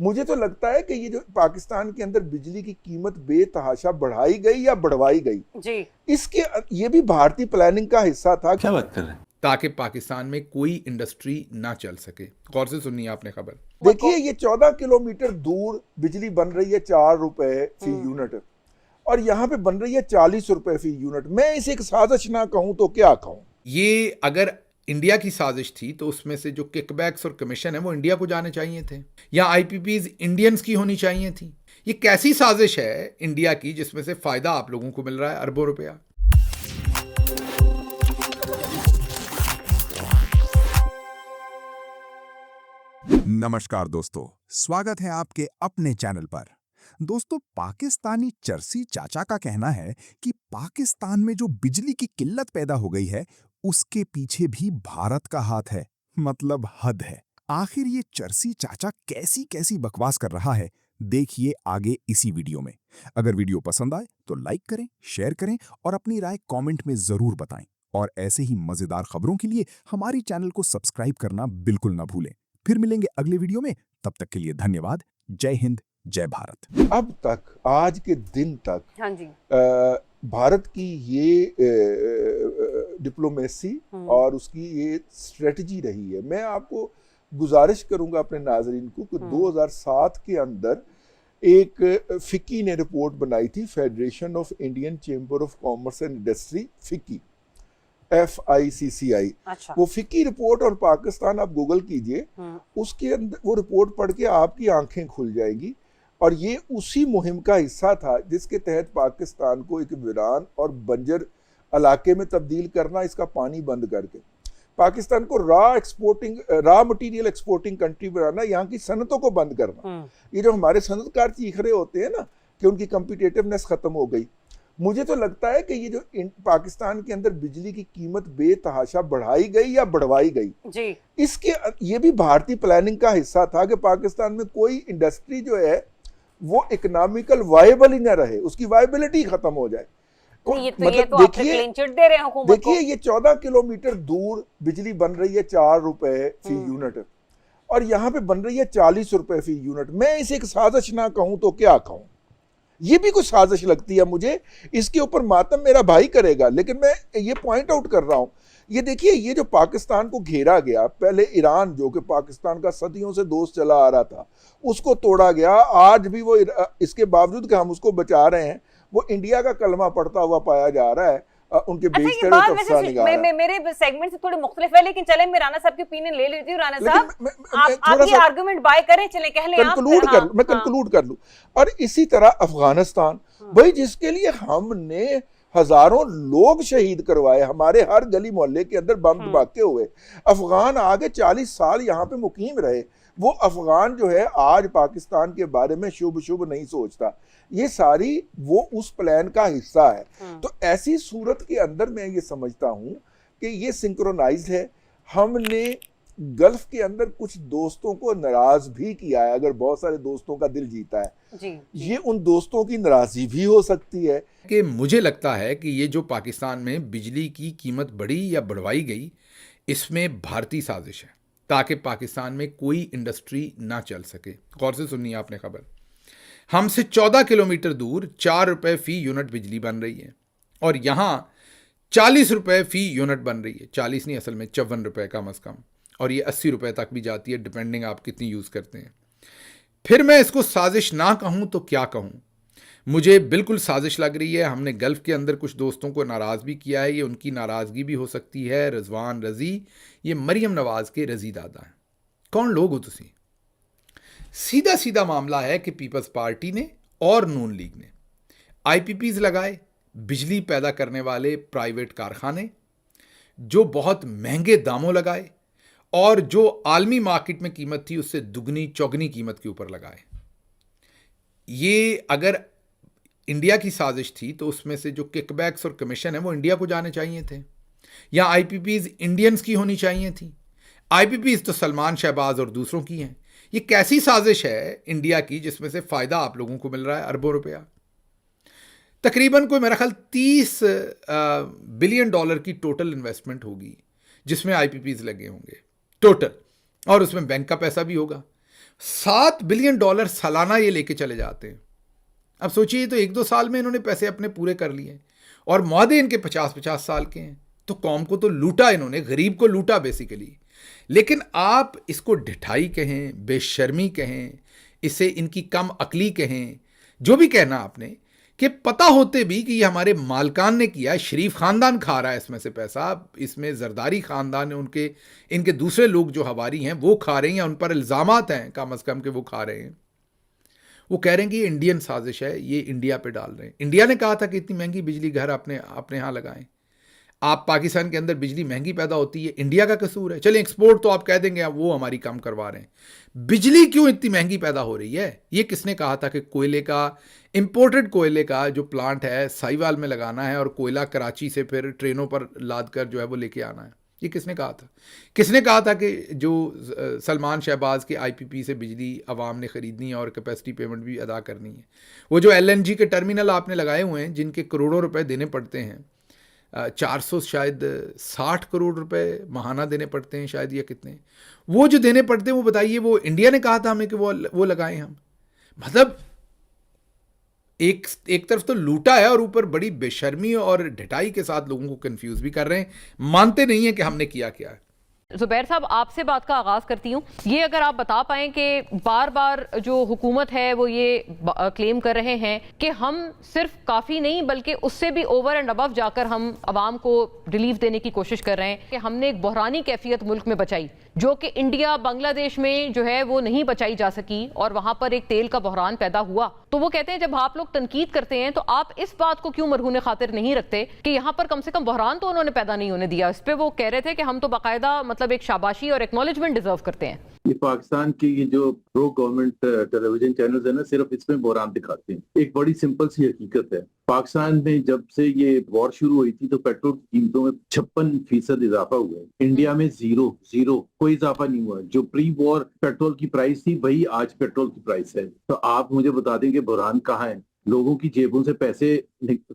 मुझे तो लगता है कि ये जो पाकिस्तान के अंदर बिजली की कीमत बेतहाशा बढ़ाई गई या बढ़वाई गई जी, इसके ये भी भारतीय प्लानिंग का हिस्सा था। क्या बात कर रहे हैं? ताकि पाकिस्तान में कोई इंडस्ट्री ना चल सके। गौर से सुनिए आपने खबर। देखिए ये 14 किलोमीटर दूर बिजली बन रही है 4 रुपए फी यूनिट और यहाँ पे बन रही है 40 रुपए फी यूनिट। मैं इसे एक साजिश ना कहूं तो क्या कहूं। ये अगर इंडिया की साजिश थी तो उसमें से जो किकबैक्स और कमीशन है वो इंडिया को जाने चाहिए थे, या आईपीपीज इंडियंस की होनी चाहिए थी। ये कैसी साजिश है इंडिया की जिसमें से फायदा आप लोगों को मिल रहा है अरबों रुपया। नमस्कार दोस्तों, स्वागत है आपके अपने चैनल पर। दोस्तों, पाकिस्तानी चरसी चाचा का कहना है कि पाकिस्तान में जो बिजली की किल्लत पैदा हो गई है उसके पीछे भी भारत का हाथ है, मतलब हद है। आखिर ये चरसी चाचा कैसी कैसी बकवास कर रहा है, देखिए आगे इसी वीडियो में। अगर वीडियो पसंद आए तो लाइक करें, शेयर करें और अपनी राय कमेंट में जरूर बताएं। और ऐसे ही मजेदार खबरों के लिए हमारी चैनल को सब्सक्राइब करना बिल्कुल ना भूलें। फिर मिलेंगे अगले वीडियो में, तब तक के लिए धन्यवाद। जय हिंद, जय भारत। अब तक, आज के दिन तक हाँ जी, भारत की ये डिप्लोमेसी और उसकी ये स्ट्रेटजी रही है। मैं आपको गुजारिश करूंगा अपने नाजरीन को कि 2007 के अंदर एक फिक्की ने रिपोर्ट बनाई थी, federation of Indian chamber of commerce and industry, FICCI, FICCI। अच्छा, वो फिक्की रिपोर्ट और पाकिस्तान आप गूगल कीजिए, उसके अंदर वो रिपोर्ट पढ़ के आपकी आंखें खुल जाएंगी। और ये उसी मुहिम का हिस्सा था जिसके तहत पाकिस्तान को एक वीरान और बंजर इलाके में तब्दील करना, इसका पानी बंद करके पाकिस्तान को रॉ मटेरियल एक्सपोर्टिंग कंट्री बनाना, यहाँ की सनतों को बंद करना। ये जो हमारे सनतकार चीख रहे होते हैं ना कि उनकी कम्पिटिटिवनेस खत्म हो गई, मुझे तो लगता है कि ये जो पाकिस्तान के अंदर बिजली की कीमत बेतहाशा बढ़ाई गई या बढ़वाई गई जी, इसके ये भी भारतीय प्लानिंग का हिस्सा था कि पाकिस्तान में कोई इंडस्ट्री जो है वो इकोनॉमिकल वायबल ही ना रहे, उसकी वायबिलिटी खत्म हो जाए। ये तो आप क्लीन चिट दे रहे हैं हुकूमत को। देखिए ये 14 किलोमीटर दूर बिजली बन रही है 4 रुपए फी यूनिट और यहाँ पे बन रही है 40 रुपए फी यूनिट। मैं इसे एक साजिश ना कहूं तो क्या कहूं। ये भी कुछ साजिश लगती है मुझे। इसके ऊपर मातम मेरा भाई करेगा, लेकिन मैं ये पॉइंट आउट कर रहा हूं। ये देखिए, ये जो पाकिस्तान को घेरा गया, पहले ईरान जो कि पाकिस्तान का सदियों से दोस्त चला आ रहा था, उसको तोड़ा गया। आज भी वो, इसके बावजूद कि हम उसको बचा रहे हैं, वो इंडिया का कलमा पढ़ता हुआ पाया जा रहा है। उनके अच्छा, बीच ये बात वैसे मेरे सेगमेंट से थोड़ी मुख्तलिफ है, लेकिन चले मैं राना साहब की ओपिनियन ले लेती हूँ। राना साहब, आप ये आर्गुमेंट बाय करें, चले कह लें आप। मैं कंक्लूड कर लूं। और इसी तरह अफगानिस्तान, भाई जिसके लिए हमने हजारों लोग शहीद करवाए, हमारे हर गली मोहल्ले के अंदर बम धमाके हुए, अफगान आगे 40 साल यहाँ पे मुकीम रहे। वो अफगान जो है आज पाकिस्तान के बारे में शुभ शुभ नहीं सोचता। ये सारी वो उस प्लान का हिस्सा है। तो ऐसी सूरत के अंदर मैं ये समझता हूं कि ये सिंक्रोनाइज है। हमने गल्फ के अंदर कुछ दोस्तों को नाराज भी किया है। अगर बहुत सारे दोस्तों का दिल जीता है जी, ये उन दोस्तों की नाराजगी भी हो सकती है। कि मुझे लगता है कि ये जो पाकिस्तान में बिजली की कीमत बढ़ी या बढ़वाई गई, इसमें भारतीय साजिश है ताकि पाकिस्तान में कोई इंडस्ट्री ना चल सके। गौर से सुनिए आपने खबर। हमसे 14 किलोमीटर दूर 4 रुपए फी यूनिट बिजली बन रही है और यहाँ 40 रुपए फी यूनिट बन रही है। 40 नहीं, असल में 54 रुपए कम अज़ कम, और ये 80 रुपए तक भी जाती है, डिपेंडिंग आप कितनी यूज़ करते हैं। फिर मैं इसको साजिश ना कहूँ तो क्या कहूँ। मुझे बिल्कुल साजिश लग रही है। हमने गल्फ़ के अंदर कुछ दोस्तों को नाराज़ भी किया है। ये उनकी नाराज़गी भी हो सकती है। रिजवान रज़ी, ये मरियम नवाज़ के रज़ी दादा हैं। कौन लोग हो तुसी? सीधा सीधा मामला है कि पीपल्स पार्टी ने और नून लीग ने आईपीपीज लगाए, बिजली पैदा करने वाले प्राइवेट कारखाने जो बहुत महंगे दामों लगाए और जो आलमी मार्केट में कीमत थी उससे दुगनी चौगनी कीमत के ऊपर लगाए। ये अगर इंडिया की साजिश थी तो उसमें से जो किकबैक्स और कमीशन है वो इंडिया को जाने चाहिए थे, या आईपीपीज इंडियंस की होनी चाहिए थी। आईपीपीज तो सलमान, शहबाज और दूसरों की हैं। ये कैसी साजिश है इंडिया की जिसमें से फायदा आप लोगों को मिल रहा है अरबों रुपया। तकरीबन कोई मेरा ख्याल 30 बिलियन डॉलर की टोटल इन्वेस्टमेंट होगी जिसमें आईपीपीज लगे होंगे टोटल, और उसमें बैंक का पैसा भी होगा। $7 बिलियन सालाना ये लेके चले जाते हैं। अब सोचिए, तो 1-2 साल में इन्होंने पैसे अपने पूरे कर लिए और मौदे इनके 50-50 साल के हैं। तो कौम को तो लूटा इन्होंने, गरीब को लूटा बेसिकली। लेकिन आप इसको ढिठाई कहें, बेशर्मी कहें, इसे इनकी कम अकली कहें, जो भी कहना आपने, कि पता होते भी कि ये हमारे मालकान ने किया, शरीफ खानदान खा रहा है इसमें से पैसा, इसमें जरदारी खानदान है, उनके इनके दूसरे लोग जो हवारी हैं वो खा रहे हैं, या उन पर इल्ज़ामात हैं कम अज़ कम कि वो खा रहे हैं। वो कह रहे हैं कि ये इंडियन साजिश है, ये इंडिया पे डाल रहे हैं। इंडिया ने कहा था कि इतनी महंगी बिजली घर अपने यहाँ लगाएं। आप पाकिस्तान के अंदर बिजली महंगी पैदा होती है, इंडिया का कसूर है। चलें, एक्सपोर्ट तो आप कह देंगे वो हमारी कम करवा रहे हैं, बिजली क्यों इतनी महंगी पैदा हो रही है? ये किसने कहा था कि कोयले का, इंपोर्टेड कोयले का जो प्लांट है साहिवाल में लगाना है और कोयला कराची से फिर ट्रेनों पर लाद कर जो है वो लेके आना है? ये किसने कहा था? किसने कहा था कि जो सलमान शहबाज के IPP से बिजली अवाम ने ख़रीदनी है और कैपेसिटी पेमेंट भी अदा करनी है? वो जो LNG के टर्मिनल आपने लगाए हुए हैं जिनके करोड़ों रुपए देने पड़ते हैं, 400 शायद 60 करोड़ रुपए माहाना देने पड़ते हैं शायद, या कितने वो जो देने पड़ते हैं, वो बताइए, वो इंडिया ने कहा था हमें कि वो लगाएं हम। मतलब एक तरफ तो लूटा है और ऊपर बड़ी बेशर्मी और ढिठाई के साथ लोगों को कंफ्यूज भी कर रहे हैं, मानते नहीं है कि हमने किया क्या है। ज़ुबैर साहब, आपसे बात का आगाज़ करती हूँ। ये अगर आप बता पाएं कि बार बार जो हुकूमत है वो ये क्लेम कर रहे हैं कि हम सिर्फ काफ़ी नहीं बल्कि उससे भी ओवर एंड अबव जाकर हम आवाम को रिलीफ देने की कोशिश कर रहे हैं, कि हमने एक बहरानी कैफियत मुल्क में बचाई जो कि इंडिया बांग्लादेश में जो है वो नहीं बचाई जा सकी और वहाँ पर एक तेल का बहरान पैदा हुआ। तो वो कहते हैं जब आप लोग तनकीद करते हैं तो आप इस बात को क्यों मरहून खातिर नहीं रखते कि यहाँ पर कम से कम बहरान तो उन्होंने पैदा नहीं होने दिया। इस पर वो कह रहे थे कि हम तो बाकायदा मतलब एक शाबाशी और एक्नॉलेजमेंट डिजर्व करते हैं। ये पाकिस्तान की ये जो प्रो गवर्नमेंट टेलीविजन चैनल्स है ना, सिर्फ इसमें बहरान दिखाते हैं। एक बड़ी सिंपल सी हकीकत है, पाकिस्तान में जब से ये वॉर शुरू हुई थी तो पेट्रोल की कीमतों में 56% इजाफा हुआ है। इंडिया में जीरो कोई इजाफा नहीं हुआ। जो प्री वॉर पेट्रोल की प्राइस थी वही आज पेट्रोल की प्राइस है। तो आप मुझे बता दें कि बहरान कहाँ है, लोगों की जेबों से पैसे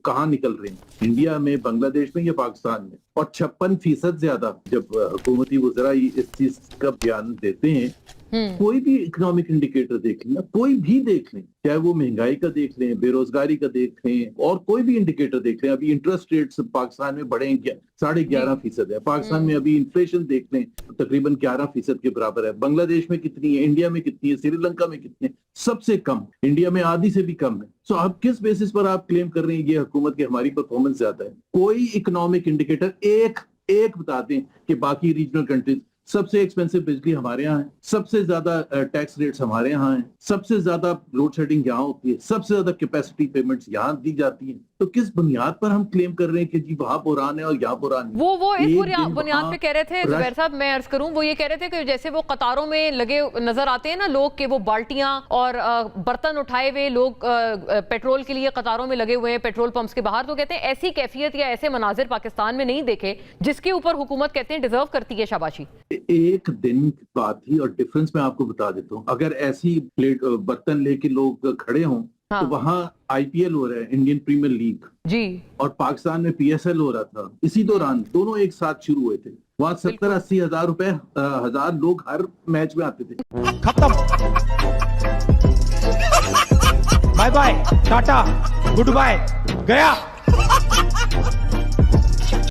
कहाँ निकल रहे हैं, इंडिया में, बांग्लादेश में या पाकिस्तान में? और 56% ज्यादा जब हुकूमती वज़रा इस चीज का बयान देते हैं, कोई भी इकोनॉमिक इंडिकेटर देख लें, कोई भी देख लें, चाहे वो महंगाई का देख लें, बेरोजगारी का देख लें, और कोई भी इंडिकेटर देख लें। अभी इंटरेस्ट रेट्स पाकिस्तान में बढ़े 11.5% है। पाकिस्तान में अभी इन्फ्लेशन देख लें तकरीबन 11% के बराबर है। बांग्लादेश में कितनी है, इंडिया में कितनी है, श्रीलंका में कितनी है? सबसे कम, इंडिया में आधी से भी कम है। तो आप किस बेसिस पर आप क्लेम कर रहे हैं ये हुकूमत की हमारी परफॉर्मेंस ज्यादा है? कोई इकोनॉमिक इंडिकेटर एक बता दें कि बाकी रीजनल कंट्रीज, सबसे एक्सपेंसिव बिजली हमारे यहाँ है, सबसे ज्यादा टैक्स रेट्स हमारे यहाँ हैं, सबसे ज्यादा लोड शेडिंग यहाँ होती है, सबसे ज्यादा कैपेसिटी पेमेंट्स यहाँ दी जाती हैं। तो किस बुनियाद पर हम क्लेम कर रहे हैं कि जी वहाँ बुरान है और यहाँ बुरान है? वो इस बुनियाद पे कह रहे थे ज़ुबैर साहब, मैं अर्ज करूं, वो ये कह रहे थे कि जैसे वो कतारों में लगे नजर आते हैं ना लोग, के वो बाल्टियां और बर्तन उठाए हुए लोग पेट्रोल के लिए कतारों में लगे हुए हैं पेट्रोल पंप्स के बाहर। तो कहते हैं ऐसी कैफियत या ऐसे मनाजिर पाकिस्तान में नहीं देखे जिसके ऊपर हुकूमत कहते हैं डिजर्व करती है शाबाशी। एक दिन की बात थी और डिफरेंस मैं आपको बता देता हूँ। अगर ऐसी प्लेट बर्तन लेके लोग खड़े हों तो वहाँ IPL हो रहा है, इंडियन प्रीमियर लीग जी, और पाकिस्तान में PSL हो रहा था इसी दौरान, दोनों एक साथ शुरू हुए थे। वहाँ 70-80 हजार लोग हर मैच में आते थे। खत्म, bye bye, tata, goodbye, गया।